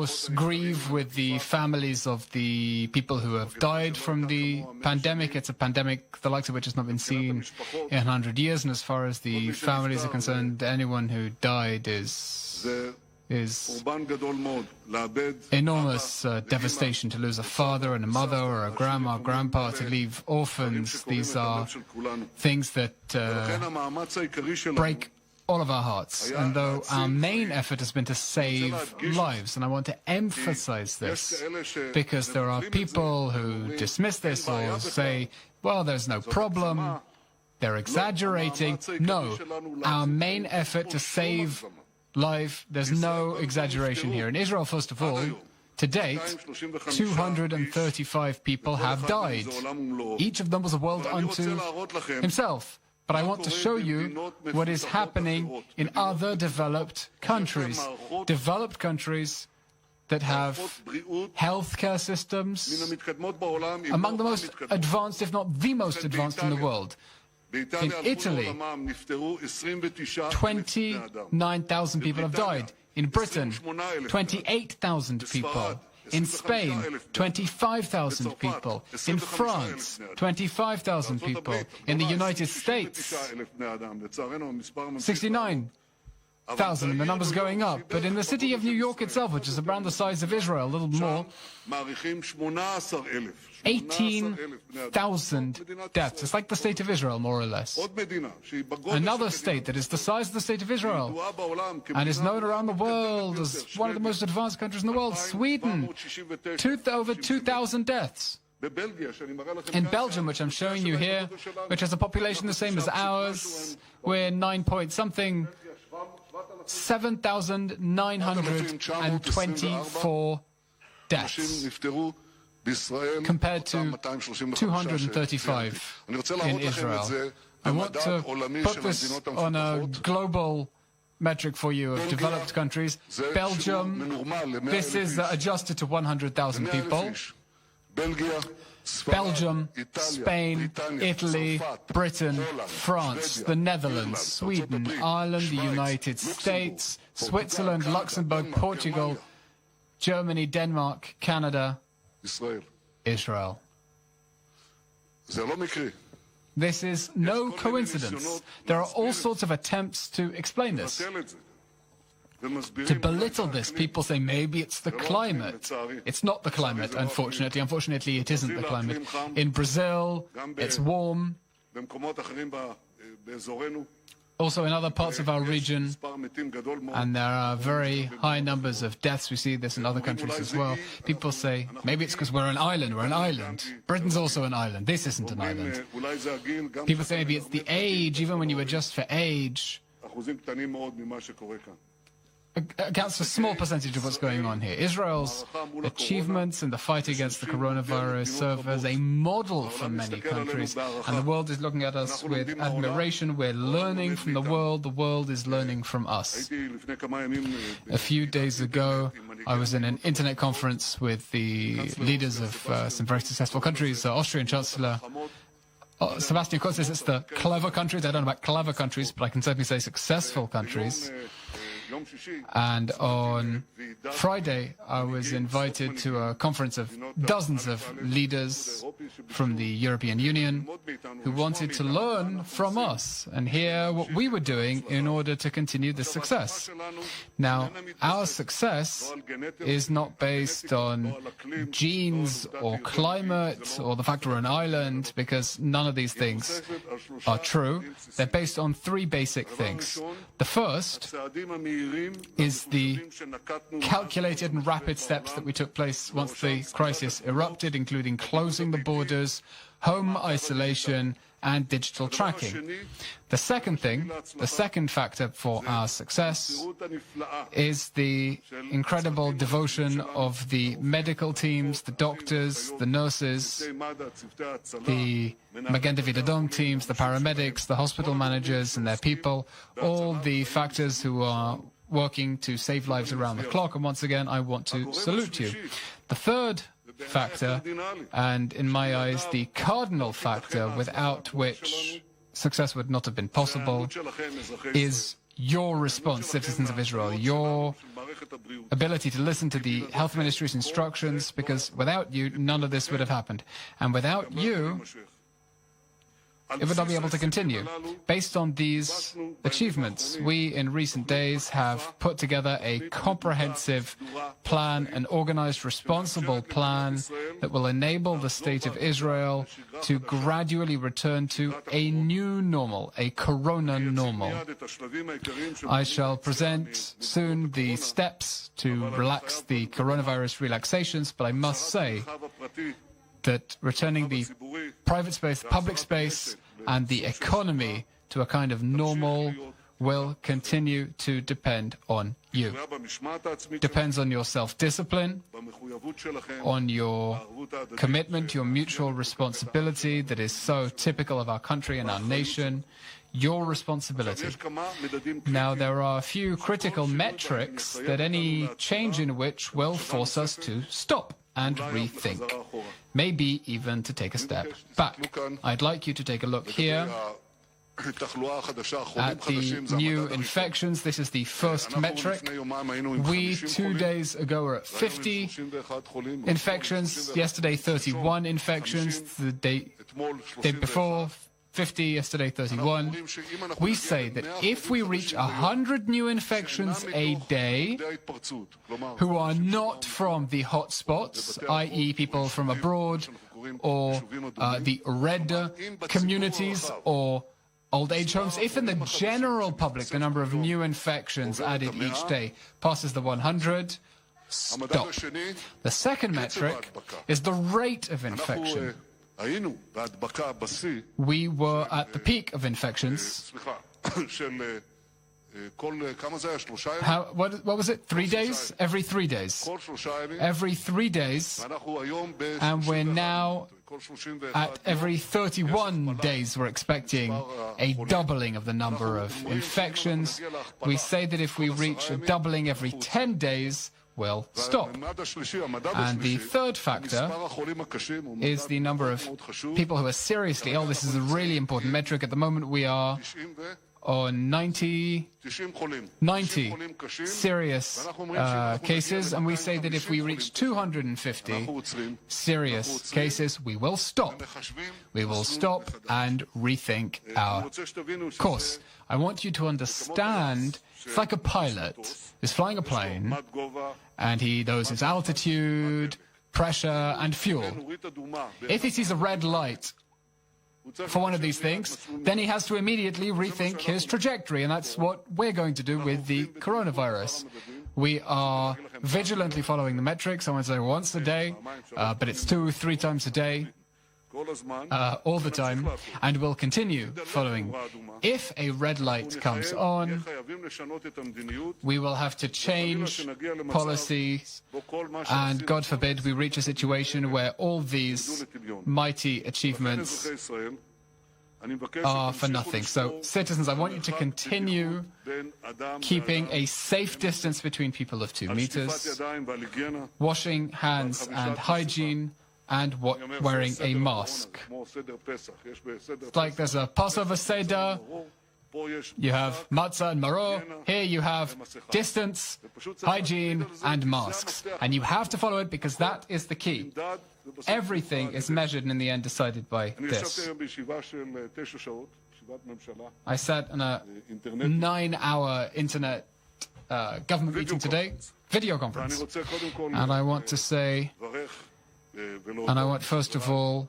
course, grieve with the families of the people who have died from the pandemic. It's a pandemic the likes of which has not been seen in 100 years. And as far as the families are concerned, anyone who died is enormous devastation. To lose a father and a mother or a grandma, grandpa, to leave orphans. These are things that break all of our hearts. And though our main effort has been to save lives, and I want to emphasize this, because there are people who dismiss this or say, well, there's no problem, they're exaggerating. No, our main effort to save life, there's no exaggeration here. In Israel, first of all, to date, 235 people have died. Each of them was a world unto himself. But I want to show you what is happening in other developed countries. Developed countries that have healthcare systems among the most advanced, if not the most advanced in the world. In Italy, 29,000 people have died. In Britain, 28,000 people. In Spain, 25,000 people. In France, 25,000 people. In the United States, 69,000, and the number's going up. But in the city of New York itself, which is around the size of Israel, a little more, 18,000 deaths. It's like the state of Israel, more or less. Another state that is the size of the state of Israel and is known around the world as one of the most advanced countries in the world, Sweden, over 2,000 deaths. In Belgium, which I'm showing you here, which has a population the same as ours, we're 9 point something, 7,924 deaths, compared to 235 in Israel. I want to put this on a global metric for you of developed countries. Belgium, this is adjusted to 100,000 people. Belgium, Spain, Italy, Britain, France, the Netherlands, Sweden, Ireland, the United States, Switzerland, Luxembourg, Portugal, Germany, Denmark, Canada, Israel. This is no coincidence. There are all sorts of attempts to explain this. To belittle this, people say maybe it's the climate. It's not the climate, unfortunately. Unfortunately, it isn't the climate. In Brazil, it's warm. Also in other parts of our region, and there are very high numbers of deaths. We see this in other countries as well. People say, maybe it's because we're an island. We're an island. Britain's also an island. This isn't an island. People say maybe it's the age. Even when you adjust for age, accounts for a small percentage of what's going on here. Israel's achievements in the fight against the coronavirus serve as a model for many countries, and the world is looking at us with admiration. We're learning from the world is learning from us. A few days ago, I was in an internet conference with the leaders of some very successful countries. Austrian Chancellor Sebastian Kurz says it's the clever countries. I don't know about clever countries, but I can certainly say successful countries. And on Friday, I was invited to a conference of dozens of leaders from the European Union who wanted to learn from us and hear what we were doing in order to continue this success. Now, our success is not based on genes or climate or the fact we're an island, because none of these things are true. They're based on three basic things. The first is the calculated and rapid steps that we took place once the crisis erupted, including closing the borders, home isolation, and digital tracking. The second thing, the second factor for our success, is the incredible devotion of the medical teams, the doctors, the nurses, the Magen David Adom teams, the paramedics, the hospital managers and their people, all the factors who are working to save lives around the clock. And once again, I want to salute you. The third factor, and in my eyes, the cardinal factor without which success would not have been possible, is your response, citizens of Israel, your ability to listen to the health ministry's instructions, because without you, none of this would have happened. And without you, it would not be able to continue. Based on these achievements, we in recent days have put together a comprehensive plan, an organized, responsible plan that will enable the state of Israel to gradually return to a new normal, a corona normal. I shall present soon the steps to relax the coronavirus relaxations, but I must say that returning the private space, public space, and the economy to a kind of normal will continue to depend on you. Depends on your self-discipline, on your commitment, your mutual responsibility that is so typical of our country and our nation, your responsibility. Now, there are a few critical metrics that any change in which will force us to stop and rethink, maybe even to take a step back. I'd like you to take a look here at the new infections. This is the first metric. We 2 days ago were at 50 infections, yesterday 31 infections, the day before 50, yesterday 31. We say that if we reach 100 new infections a day, who are not from the hotspots, i.e. people from abroad, or the red communities, or old age homes, if in the general public the number of new infections added each day passes the 100, stop. The second metric is the rate of infection. We were at the peak of infections. What was it? 3 days? Every 3 days. Every 3 days. And we're now at every 31 days. We're expecting a doubling of the number of infections. We say that if we reach a doubling every 10 days, will stop. And the third factor is the number of people who are seriously ill. This is a really important metric. At the moment, we are on 90 serious cases, and we say that if we reach 250 serious cases, we will stop. We will stop and rethink our course. I want you to understand, it's like a pilot is flying a plane, and he knows its altitude, pressure, and fuel. If he sees a red light for one of these things, then he has to immediately rethink his trajectory, and that's what we're going to do with the coronavirus. We are vigilantly following the metrics. I want to say once a day, but it's 2-3 times a day, all the time, and we'll continue following. If a red light comes on, we will have to change policy, and God forbid we reach a situation where all these mighty achievements are for nothing. So, citizens, I want you to continue keeping a safe distance between people of 2 meters, washing hands and hygiene, and wearing a mask. It's like there's a Passover Seder, you have matzah and maror. Here you have distance, hygiene, and masks. And you have to follow it because that is the key. Everything is measured and in the end decided by this. I sat in a 9-hour internet government meeting today, video conference, and I want to say, and I want first of all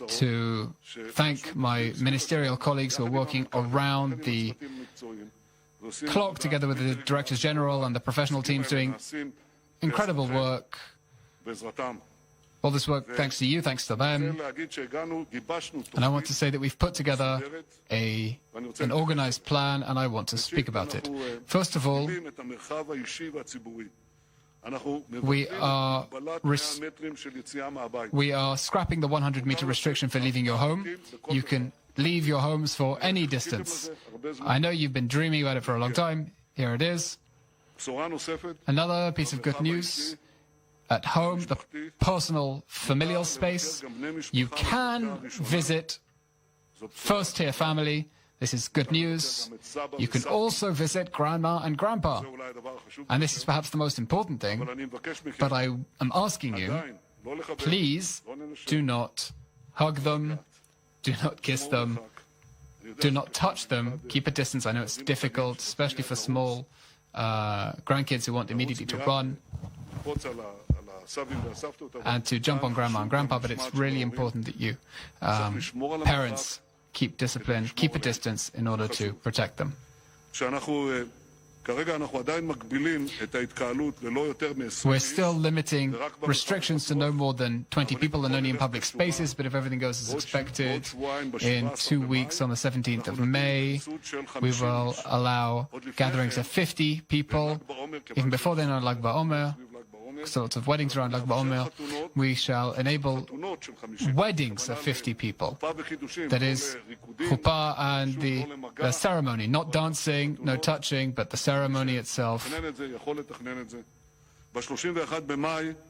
to thank my ministerial colleagues who are working around the clock together with the Directors General and the professional teams doing incredible work. All this work thanks to you, thanks to them. And I want to say that we've put together an organized plan, and I want to speak about it. First of all, we are scrapping the 100-meter restriction for leaving your home. You can leave your homes for any distance. I know you've been dreaming about it for a long time. Here it is. Another piece of good news. At home, the personal familial space, you can visit first-tier family. This is good news. You can also visit Grandma and Grandpa. And this is perhaps the most important thing. But I am asking you, please do not hug them, do not kiss them, do not touch them, keep a distance. I know it's difficult, especially for small grandkids who want immediately to run and to jump on Grandma and Grandpa, but it's really important that you, parents, keep discipline, keep a distance in order to protect them. We're still limiting restrictions to no more than 20 people and only in public spaces, but if everything goes as expected, in 2 weeks on the 17th of May, we will allow gatherings of 50 people. Even before then on Lag BaOmer, sorts of weddings around Lag BaOmer, we shall enable weddings of 50 people. That is, chuppah and the ceremony, not dancing, no touching, but the ceremony itself.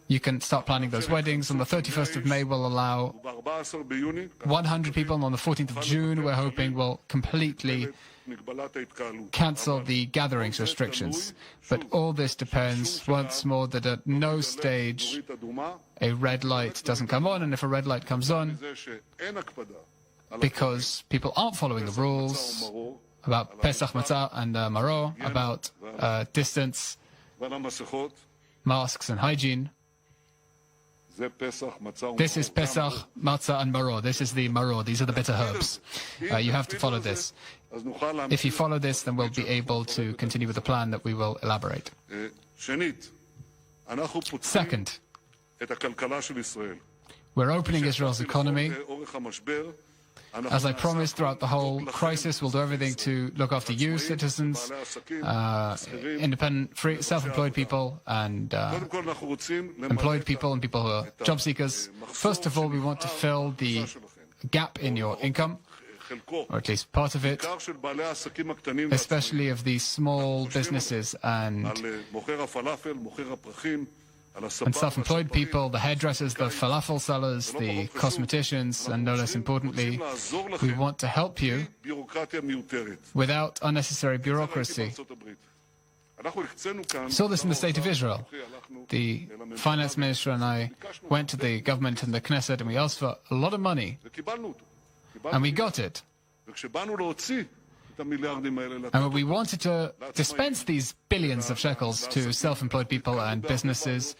You can start planning those weddings. On the 31st of May, we'll allow 100 people, and on the 14th of June, we're hoping we'll completely cancel the gatherings restrictions. But all this depends, once more, that at no stage a red light doesn't come on, and if a red light comes on, because people aren't following the rules about Pesach Matzah and Maror, about distance, masks and hygiene. This is Pesach, Matzah and Maror. This is the Maror. These are the bitter herbs. You have to follow this. If you follow this, then we'll be able to continue with the plan that we will elaborate. Second, we're opening Israel's economy. As I promised throughout the whole crisis, we'll do everything to look after you, citizens, independent, free, self-employed people, and employed people and people who are job seekers. First of all, we want to fill the gap in your income, or at least part of it, especially of these small businesses and self-employed people, the hairdressers, the falafel sellers, the cosmeticians, and no less importantly, we want to help you without unnecessary bureaucracy. Saw this in the state of Israel. The finance minister and I went to the government and the Knesset and we asked for a lot of money, and we got it. And we wanted to dispense these billions of shekels to self-employed people and businesses.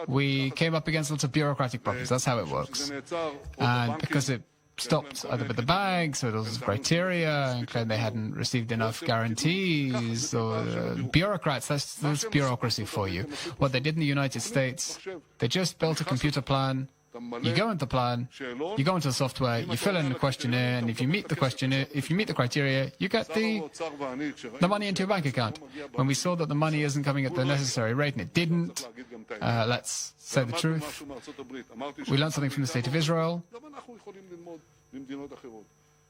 We came up against lots of bureaucratic problems. That's how it works. And because it stopped either with the banks or those criteria and claimed they hadn't received enough guarantees, or bureaucrats, that's bureaucracy for you. What they did in the United States, they just built a computer plan. You go into the plan, you go into the software, you fill in the questionnaire, and if you meet the questionnaire, if you meet the criteria, you get the money into your bank account. When we saw that the money isn't coming at the necessary rate, and it didn't, let's say the truth, we learned something from the state of Israel.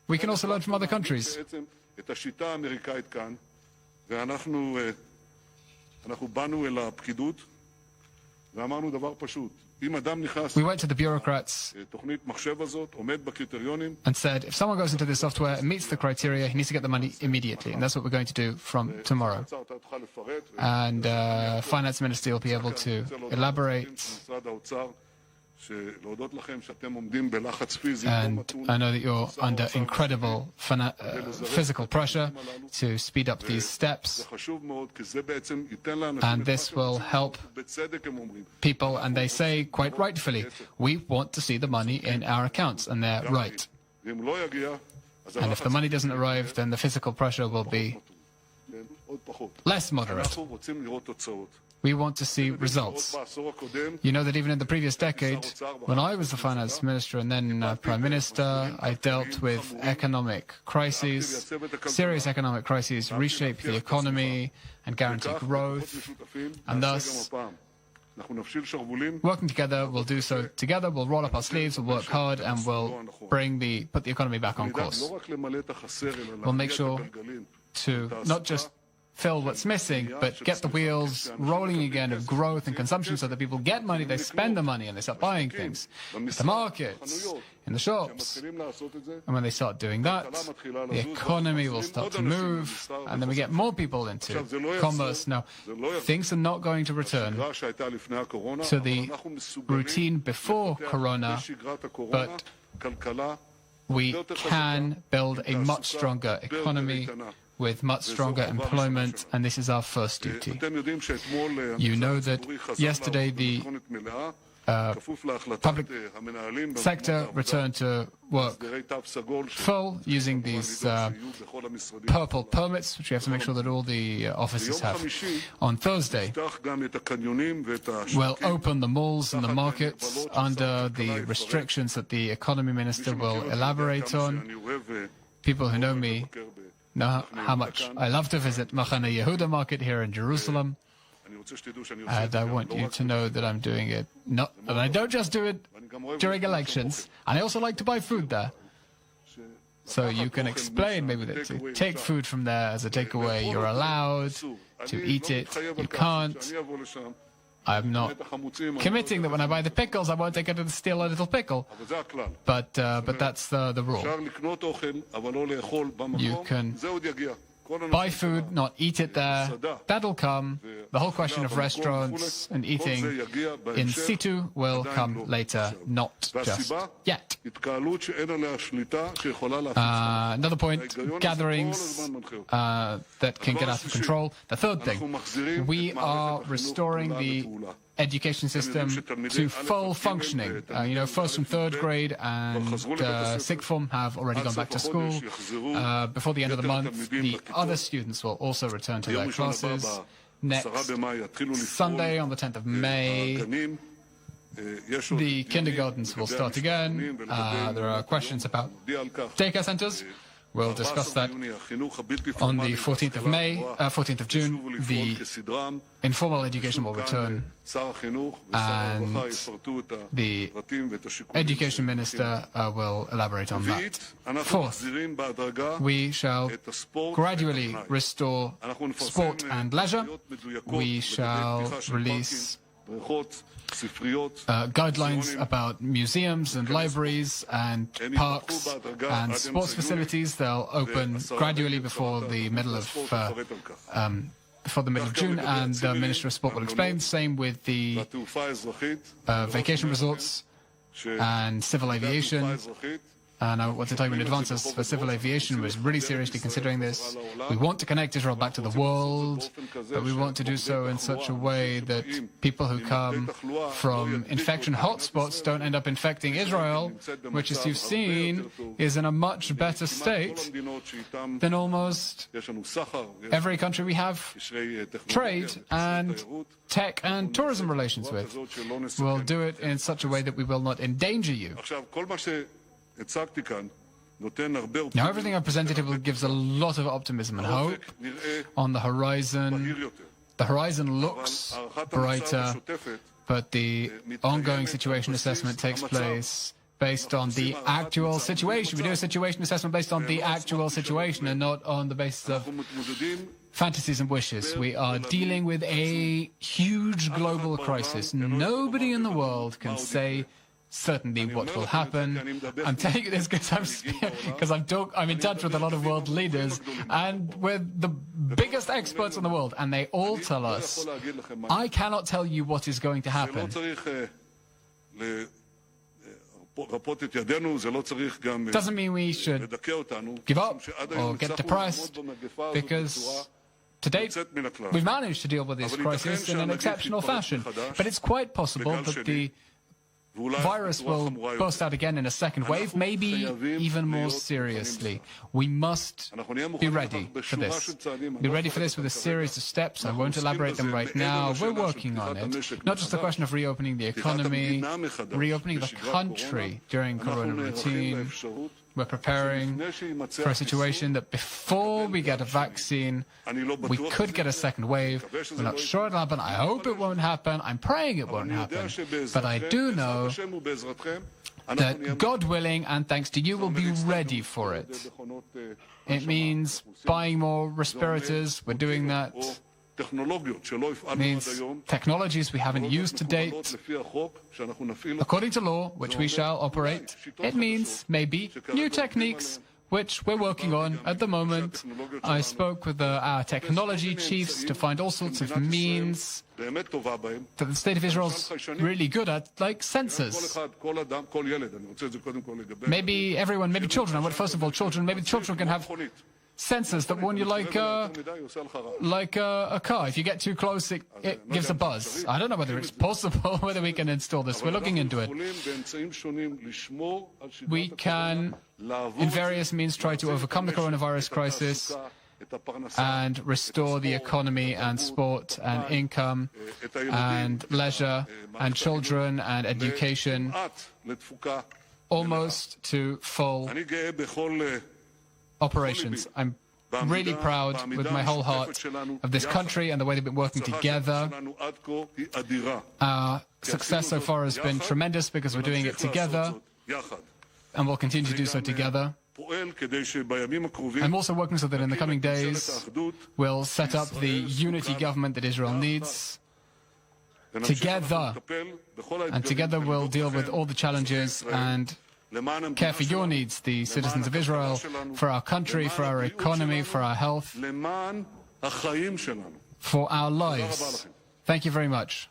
We can also learn from other countries. We went to the bureaucrats and said, if someone goes into this software and meets the criteria, he needs to get the money immediately. And that's what we're going to do from tomorrow. And Finance Minister will be able to elaborate. And I know that you're under incredible physical pressure to speed up these steps. And this will help people. And they say, quite rightfully, we want to see the money in our accounts. And they're right. And if the money doesn't arrive, then the physical pressure will be less moderate. We want to see results. You know that even in the previous decade, when I was the finance minister and then prime minister, I dealt with economic crises, serious economic crises, reshape the economy and guarantee growth. And thus, working together, we'll do so together. We'll roll up our sleeves, we'll work hard, and we'll put the economy back on course. We'll make sure to not just fill what's missing, but get the wheels rolling again of growth and consumption so that people get money, they spend the money, and they start buying things at the markets, in the shops. And when they start doing that, the economy will start to move, and then we get more people into commerce. Now, things are not going to return to the routine before Corona, but we can build a much stronger economy with much stronger employment, and this is our first duty. You know that yesterday the public sector returned to work full using these purple permits, which we have to make sure that all the offices have. On Thursday, we'll open the malls and the markets under the restrictions that the economy minister will elaborate on. People who know me know how much I love to visit Machane Yehuda market here in Jerusalem. And I want you to know that I'm doing it, that I don't just do it during elections, and I also like to buy food there. So you can explain maybe that to take food from there as a takeaway, you're allowed to eat it, you can't. I'm not committing that when I buy the pickles, I won't take it and steal a little pickle. But that's the rule. You can buy food, not eat it there. That'll come. The whole question of restaurants and eating in situ will come later, not just yet. Another point, gatherings that can get out of control. The third thing, we are restoring the education system to full functioning. First and third grade and sixth form have already gone back to school. Before the end of the month, the other students will also return to their classes. Next Sunday, on the 10th of May, the kindergartens will start again. There are questions about daycare centers. We'll discuss that on the 14th of June. The informal education will return, and the education minister will elaborate on that. Fourth, we shall gradually restore sport and leisure. We shall release guidelines about museums and libraries and parks and sports facilities. They'll open gradually before the middle of June, and the Minister of Sport will explain. Same with the vacation resorts and civil aviation. And I want to tell you in advance, as for civil aviation, we're really seriously considering this. We want to connect Israel back to the world, but we want to do so in such a way that people who come from infection hotspots don't end up infecting Israel, which, as you've seen, is in a much better state than almost every country we have trade and tech and tourism relations with. We'll do it in such a way that we will not endanger you. Now, everything I've presented here gives a lot of optimism and hope on the horizon. The horizon looks brighter, but the ongoing situation assessment takes place based on the actual situation. We do a situation assessment based on the actual situation and not on the basis of fantasies and wishes. We are dealing with a huge global crisis. Nobody in the world can say certainly what will happen. I'm telling you this because I'm in touch with a lot of world leaders, and we're the biggest experts in the world, and they all tell us, I cannot tell you what is going to happen. Doesn't mean we should give up or get depressed, because to date, we've managed to deal with this crisis in an exceptional fashion. But it's quite possible that the virus will burst out again in a second wave, maybe even more seriously. We must be ready for this. Be ready for this with a series of steps. I won't elaborate them right now. We're working on it. Not just the question of reopening the economy, reopening the country during Corona routine. We're preparing for a situation that before we get a vaccine, we could get a second wave. We're not sure it'll happen. I hope it won't happen. I'm praying it won't happen. But I do know that, God willing, and thanks to you, we'll be ready for it. It means buying more respirators. We're doing that. It means technologies we haven't used to date. According to law, which we shall operate, it means maybe new techniques, which we're working on at the moment. I spoke with our technology chiefs to find all sorts of means that the State of Israel's really good at, like sensors. Maybe everyone, maybe children, I want first of all children, maybe children can have sensors that warn you like a car. If you get too close, it gives a buzz. I don't know whether it's possible, whether we can install this. We're looking into it. We can, in various means, try to overcome the coronavirus crisis and restore the economy and sport and income and leisure and children and education almost to full operations. I'm really proud with my whole heart of this country and the way they've been working together. Our success so far has been tremendous because we're doing it together and we'll continue to do so together. I'm also working so that in the coming days we'll set up the unity government that Israel needs together, and together we'll deal with all the challenges and care for your needs, the citizens of Israel, for our country, for our economy, for our health, for our lives. Thank you very much.